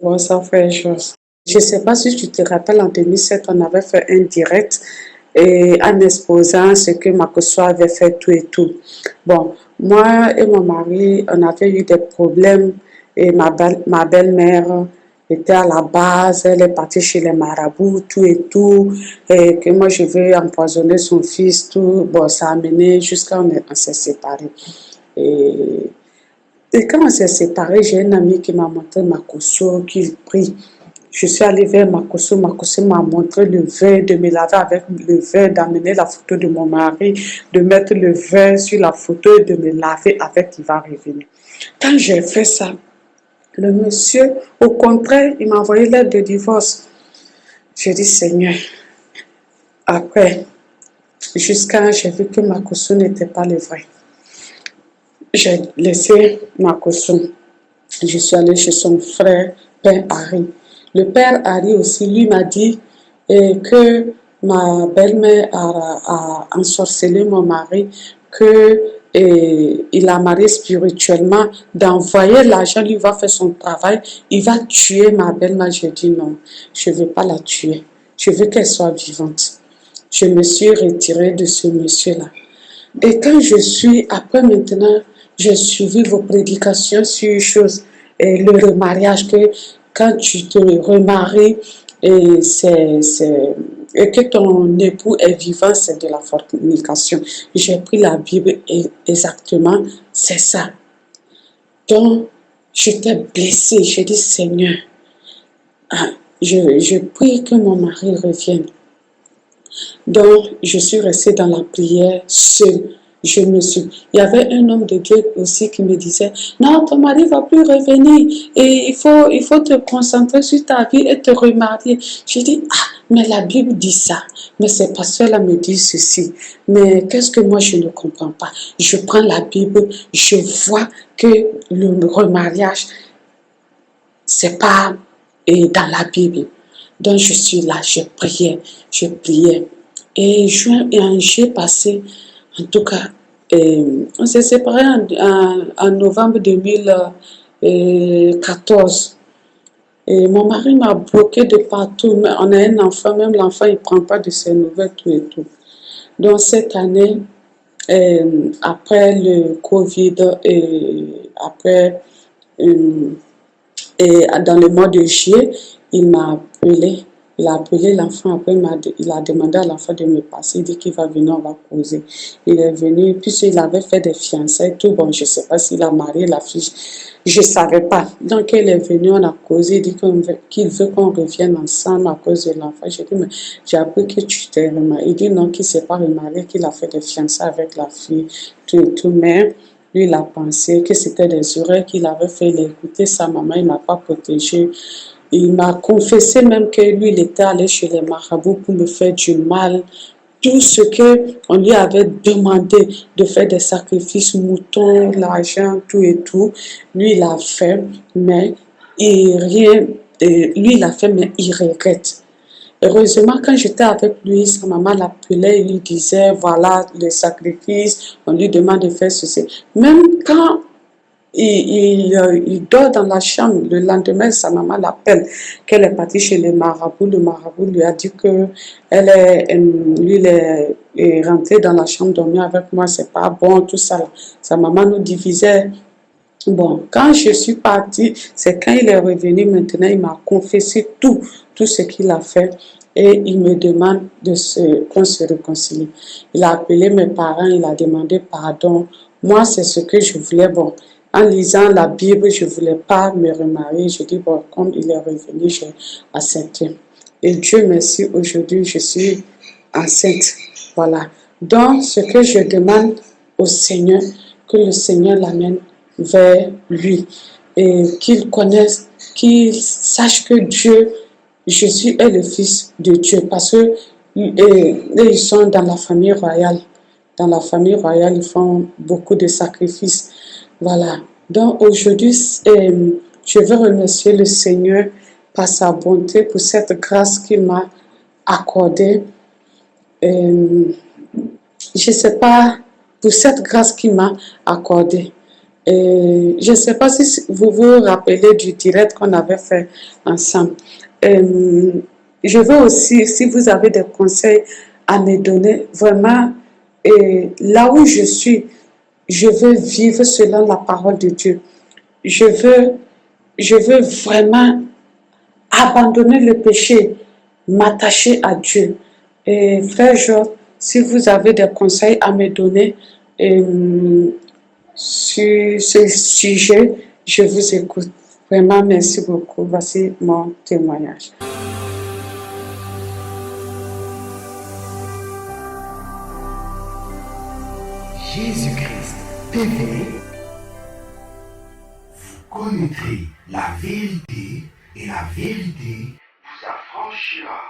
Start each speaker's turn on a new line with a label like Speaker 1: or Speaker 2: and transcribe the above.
Speaker 1: Bonsoir, frère Joss. Je ne sais pas si tu te rappelles, en 2007, on avait fait un direct et en exposant ce que Makoso avait fait, tout et tout. Bon, moi et mon mari, on avait eu des problèmes et ma belle-mère était à la base, elle est partie chez les marabouts, tout et tout, et que moi je veux empoisonner son fils, tout. Bon, ça a mené jusqu'à on s'est séparés. Et et quand on s'est séparés, j'ai un ami qui m'a montré Makoso, qu'il prie. Je suis allée vers Makoso. Makoso m'a montré le verre, de me laver avec le verre, d'amener la photo de mon mari, de mettre le verre sur la photo et de me laver avec, il va revenir. Quand j'ai fait ça, le monsieur, au contraire, il m'a envoyé l'aide de divorce. J'ai dit, Seigneur, après, jusqu'à j'ai vu que Makoso n'était pas le vrai. J'ai laissé Makoso. Je suis allée chez son frère, Père Harry. Le Père Harry aussi, lui m'a dit que ma belle-mère a ensorcelé mon mari, que il a marié spirituellement, d'envoyer l'argent, lui va faire son travail, il va tuer ma belle-mère. J'ai dit non, je ne veux pas la tuer, je veux qu'elle soit vivante. Je me suis retirée de ce monsieur-là. Et quand je suis, après maintenant, j'ai suivi vos prédications sur une chose, et le remariage, que quand tu te remaries, et, et que ton époux est vivant, c'est de la fornication. J'ai pris la Bible et exactement, c'est ça. Donc, j'étais blessée, j'ai dit, Seigneur, je prie que mon mari revienne. Donc, je suis restée dans la prière seule. Il y avait un homme de Dieu aussi qui me disait, non, ton mari ne va plus revenir et il faut te concentrer sur ta vie et te remarier. J'ai dit, mais la Bible dit ça, mais ces pasteurs-là me disent ceci. Mais qu'est-ce que moi je ne comprends pas? Je prends la Bible, je vois que le remariage, c'est pas dans la Bible. Donc je suis là, je priais. Et juin et en juillet passé, en tout cas, on s'est séparés en novembre 2014. Et mon mari m'a bloqué de partout. On a un enfant, même l'enfant, il ne prend pas de ses nouvelles, tout et tout. Donc cette année, après le Covid et après et dans le mois de juillet, il m'a appelé. Il a appelé l'enfant, après il a demandé à l'enfant de me passer, il dit qu'il va venir, on va causer. Il est venu, puisqu'il avait fait des fiançailles, tout bon, je ne sais pas s'il a marié la fille, je ne savais pas. Donc il est venu, on a causé, il dit qu'il veut qu'on revienne ensemble à cause de l'enfant. J'ai dit, mais j'ai appris que tu t'es remarié. Il dit non, qu'il ne s'est pas remarié, qu'il a fait des fiançailles avec la fille, tout et tout, mais lui, il a pensé que c'était des erreurs qu'il avait fait. Il a écouté sa maman, il ne m'a pas protégé. Il m'a confessé même que lui, il était allé chez les marabouts pour me faire du mal. Tout ce qu'on lui avait demandé de faire des sacrifices, moutons, l'argent, tout et tout, lui, il a fait, mais lui, il a fait, mais il regrette. Heureusement, quand j'étais avec lui, sa maman l'appelait, il lui disait, voilà, le sacrifice, on lui demande de faire ceci. Même quand il dort dans la chambre, le lendemain, sa maman l'appelle, qu'elle est partie chez le marabout lui a dit que lui, il est rentré dans la chambre dormir avec moi, c'est pas bon, tout ça. Là. Sa maman nous divisait. Bon, quand je suis partie, c'est quand il est revenu maintenant, il m'a confessé tout ce qu'il a fait et il me demande qu'on se réconcilie. Il a appelé mes parents, il a demandé pardon. Moi, c'est ce que je voulais. Bon, en lisant la Bible, je ne voulais pas me remarier. Je dis, bon, comme il est revenu, j'ai accepté. Et Dieu merci, aujourd'hui, je suis enceinte. Voilà. Donc, ce que je demande au Seigneur, que le Seigneur l'amène vers lui et qu'il connaisse, qu'il sache que Dieu, Jésus est le Fils de Dieu parce que ils sont dans la famille royale. Dans la famille royale, ils font beaucoup de sacrifices. Voilà. Donc aujourd'hui, je veux remercier le Seigneur par sa bonté pour cette grâce qu'il m'a accordée. Je ne sais pas, pour cette grâce qu'il m'a accordée. Et je ne sais pas si vous vous rappelez du direct qu'on avait fait ensemble. Euh, je veux aussi, si vous avez des conseils à me donner, vraiment, là où je suis, je veux vivre selon la parole de Dieu. Je veux, je veux vraiment abandonner le péché, m'attacher à Dieu. Et frère Georges, si vous avez des conseils à me donner sur ce sujet, je vous écoute. Vraiment, merci beaucoup. Voici mon témoignage.
Speaker 2: Jésus-Christ TV, vous connaîtrez la vérité et la vérité vous affranchira.